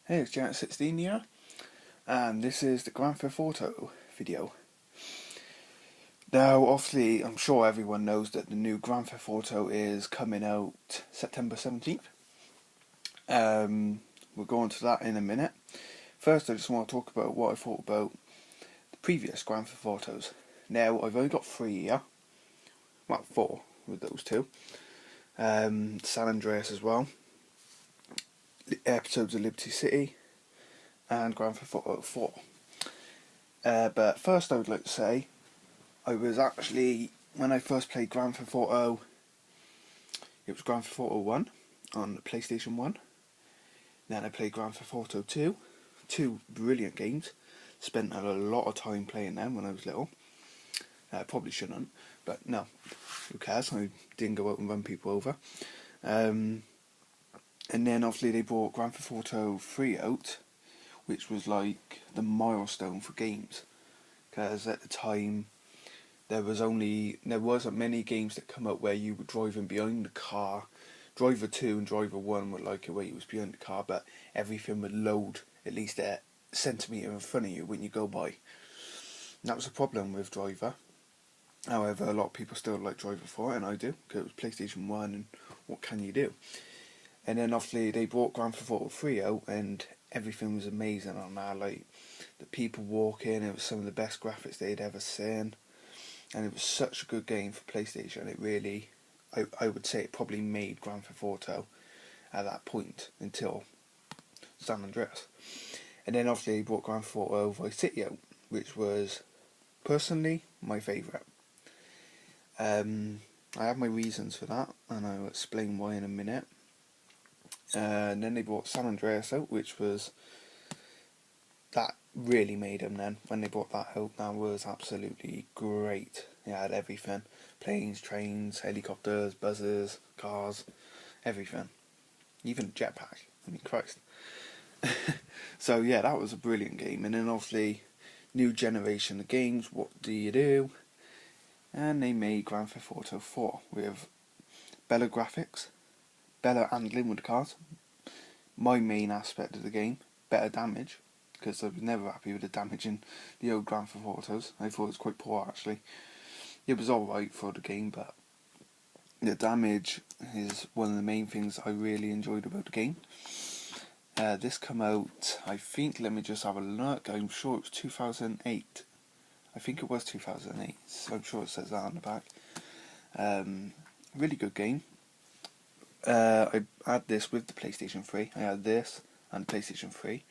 Hey, it's Janet16 here, and this is the Grand Theft Auto video. Now, obviously, I'm sure everyone knows that the new Grand Theft Auto is coming out September 17th. We'll go on to that in a minute. First, I just want to talk about what I thought about the previous Grand Theft Autos. Now, I've only got 3 here, well, 4 with those two. San Andreas as well, episodes of Liberty City, and Grand Theft Auto 4. But first I would like to say, I was actually, when I first played Grand Theft Auto, it was Grand Theft Auto 1 on the PlayStation 1. Then I played Grand Theft Auto 2, two brilliant games. Spent a lot of time playing them when I was little. Probably shouldn't, but no, who cares, I didn't go out and run people over. And then obviously they brought Grand Theft Auto 3 out, which was like the milestone for games, because at the time there wasn't many games that come out where you were driving behind the car. Driver 2 and Driver 1 were like where you was behind the car, but everything would load at least a centimetre in front of you when you go by. And that was a problem with Driver. However, a lot of people still like Driver 4, and I do, because it was PlayStation 1, and what can you do? And then obviously they brought Grand Theft Auto 3 out, and everything was amazing on that. Like, the people walking, it was some of the best graphics they'd ever seen, and it was such a good game for PlayStation. It really, I would say it probably made Grand Theft Auto at that point until San Andreas. And then obviously they brought Grand Theft Auto Vice City out, which was personally my favourite. I have my reasons for that, and I'll explain why in a minute. And then they brought San Andreas out, which was, that really made them then. When they brought that out, that was absolutely great. It had everything. Planes, trains, helicopters, buses, cars, everything. Even a jetpack. I mean, Christ. So yeah, that was a brilliant game. And then obviously, new generation of games, what do you do? And they made Grand Theft Auto 4 with better graphics, better handling with the cars. My main aspect of the game, better damage, because I was never happy with the damage in the old Grand Theft Autos. I thought it was quite poor actually. It was alright for the game, but the damage is one of the main things I really enjoyed about the game. This come out, I think, let me just have a look, I'm sure it was 2008. I think it was 2008, so I'm sure it says that on the back. Really good game. I had this with the PlayStation 3. I had this and the PlayStation 3.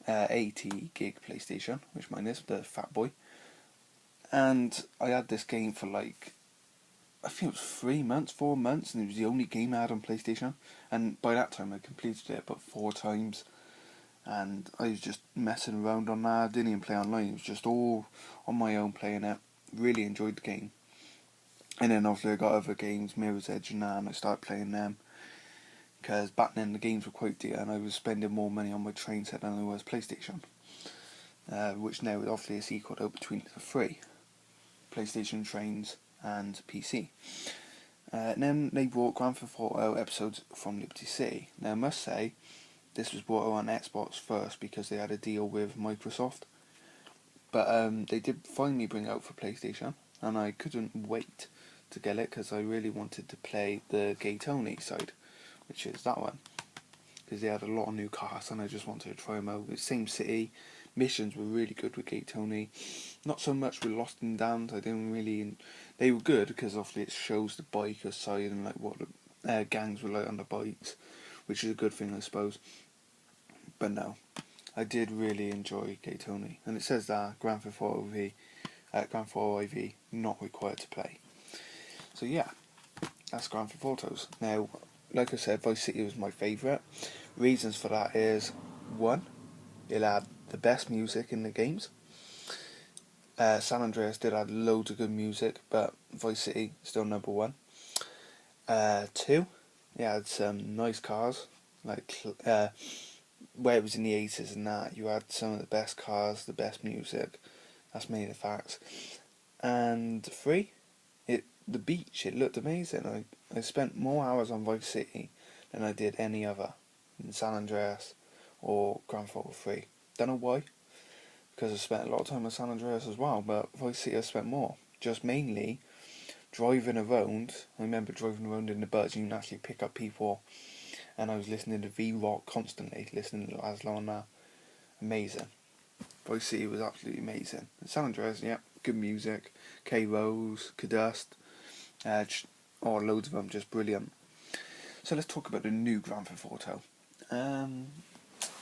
80 gig PlayStation, which mine is, the Fat Boy. And I had this game for like, I think it was 3 months, 4 months, and it was the only game I had on PlayStation. And by that time I completed it about 4 times. And I was just messing around on that. I didn't even play online, it was just all on my own playing it. Really enjoyed the game. And then obviously I got other games, Mirror's Edge and that, and I started playing them. Because back then the games were quite dear, and I was spending more money on my train set than I was PlayStation. Which now is obviously a sequel out between the three. PlayStation, trains and PC. And then they brought Grand Theft Auto episodes from Liberty City. Now I must say, this was brought out on Xbox first because they had a deal with Microsoft. But they did finally bring it out for PlayStation, and I couldn't wait to get it because I really wanted to play the Gaytoni side, which is that one, because they had a lot of new cars and I just wanted to try them out. The same city, missions were really good with Gaytoni, not so much with Lost and Damned. I didn't really, they were good because obviously it shows the biker side and like what the gangs were like on the bikes, which is a good thing I suppose. But no, I did really enjoy Gaytoni, and it says that Grand Theft Auto IV not required to play. So yeah, that's Grand Theft Autos. Now, like I said, Vice City was my favourite. Reasons for that is, one, it had the best music in the games. San Andreas did have loads of good music, but Vice City still number one. Two, it had some nice cars, like where it was in the 80s and that, you had some of the best cars, the best music. That's many of the facts. And three, the beach, it looked amazing. I spent more hours on Vice City than I did any other, in San Andreas or Grand Theft Auto 3. Don't know why, because I spent a lot of time on San Andreas as well, but Vice City I spent more. Just mainly driving around. I remember driving around in the bus and you can actually pick up people, and I was listening to V-Rock constantly, listening to Laszlo and that. Amazing. Vice City was absolutely amazing. And San Andreas, yeah, good music. K-Rose, Kadust, loads of them, just brilliant. So let's talk about the new Grand Theft Auto. Well,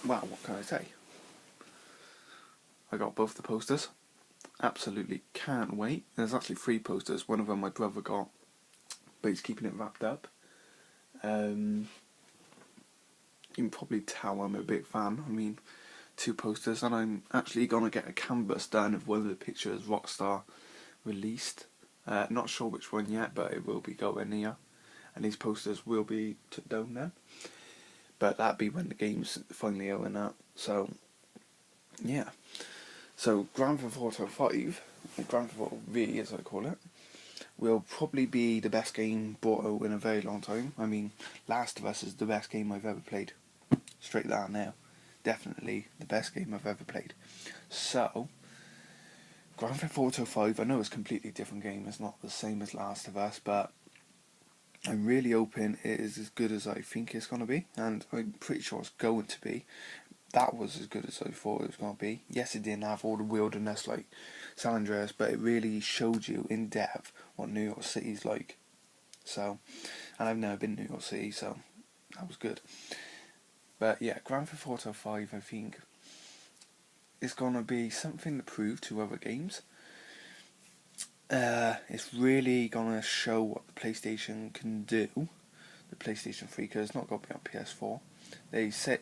what can I say? I got both the posters. Absolutely can't wait. There's actually 3 posters. One of them my brother got, but he's keeping it wrapped up. You can probably tell I'm a big fan. I mean, 2 posters, and I'm actually gonna get a canvas done of one of the pictures Rockstar released. Not sure which one yet, but it will be going here, and these posters will be took down then. But that'll be when the game's finally out and that. So yeah. So Grand Theft Auto 5, or Grand Theft Auto V as I call it, will probably be the best game brought out in a very long time. I mean, Last of Us is the best game I've ever played. Straight that now. Definitely the best game I've ever played. So, Grand Theft Auto 5, I know it's a completely different game, it's not the same as Last of Us, but I'm really hoping it is as good as I think it's going to be, and I'm pretty sure it's going to be. That was as good as I thought it was going to be. Yes, it didn't have all the wilderness like San Andreas, but it really showed you in depth what New York City's like. So, and I've never been to New York City, so that was good. But yeah, Grand Theft Auto 5, I think, is going to be something to prove to other games. It's really going to show what the PlayStation can do, the PlayStation 3, because it's not going to be on PS4. They say,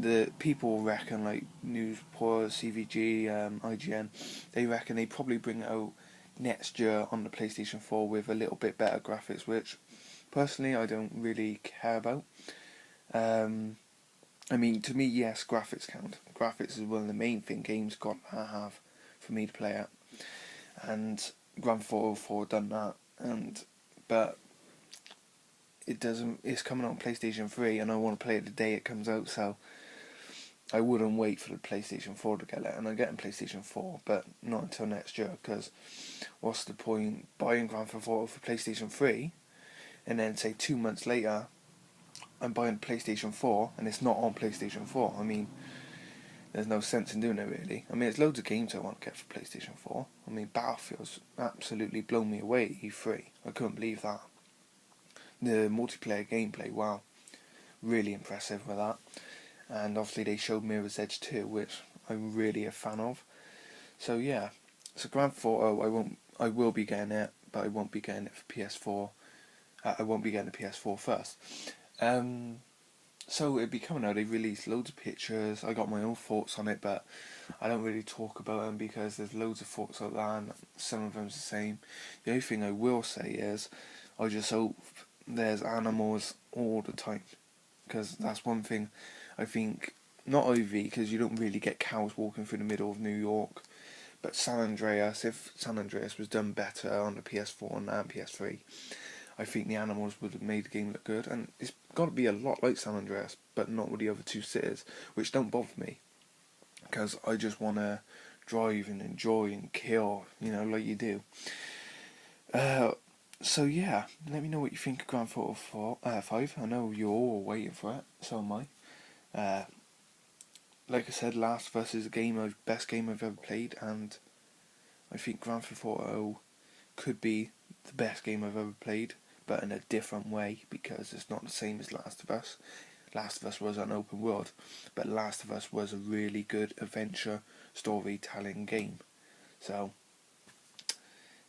the people reckon, like news reporters, CVG, IGN, they reckon they probably bring it out next year on the PlayStation 4 with a little bit better graphics, which personally I don't really care about. I mean, to me, yes, graphics count. Graphics is one of the main thing games got to have for me to play it, and Grand Theft Auto 4 done that, but it doesn't. It's coming out on PlayStation 3, and I want to play it the day it comes out, so I wouldn't wait for the PlayStation 4 to get it, and I'm getting PlayStation 4, but not until next year, because what's the point buying Grand Theft Auto for PlayStation 3, and then say 2 months later, I'm buying PlayStation 4, and it's not on PlayStation 4, I mean, there's no sense in doing it really. I mean, there's loads of games I want to get for PlayStation 4, I mean, Battlefield's absolutely blown me away at E3, I couldn't believe that. The multiplayer gameplay, wow, really impressive with that. And obviously they showed Mirror's Edge 2, which I'm really a fan of. So yeah, so Grand Theft Auto, I will be getting it, but I won't be getting it for PS4. I won't be getting the PS4 first. So it'll be coming out. They released loads of pictures. I got my own thoughts on it, but I don't really talk about them because there's loads of thoughts out there, and some of them's the same. The only thing I will say is, I just hope there's animals all the time, because that's one thing I think, not OV, because you don't really get cows walking through the middle of New York, but San Andreas, if San Andreas was done better on the PS4 and PS3, I think the animals would have made the game look good, and it's got to be a lot like San Andreas, but not with the other 2 cities, which don't bother me, because I just want to drive and enjoy and kill, you know, like you do. So yeah, let me know what you think of Grand Theft Auto 5. I know you're all waiting for it, so am I. Like I said, Last of Us is the best game I've ever played, and I think Grand Theft Auto could be the best game I've ever played, but in a different way, because it's not the same as Last of Us. Last of Us was an open world, but Last of Us was a really good adventure storytelling game. So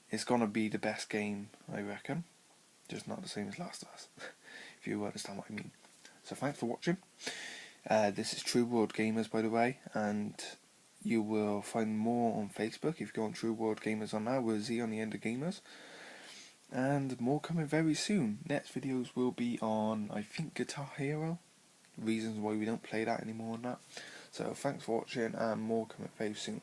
it's gonna be the best game, I reckon, just not the same as Last of Us, if you understand what I mean. So thanks for watching. This is True World Gamers, by the way, and you will find more on Facebook if you go on True World Gamers on now with Z on the end of Gamers, and more coming very soon. Next videos will be on, I think, Guitar Hero, reasons why we don't play that anymore and that. So thanks for watching, and more coming very soon.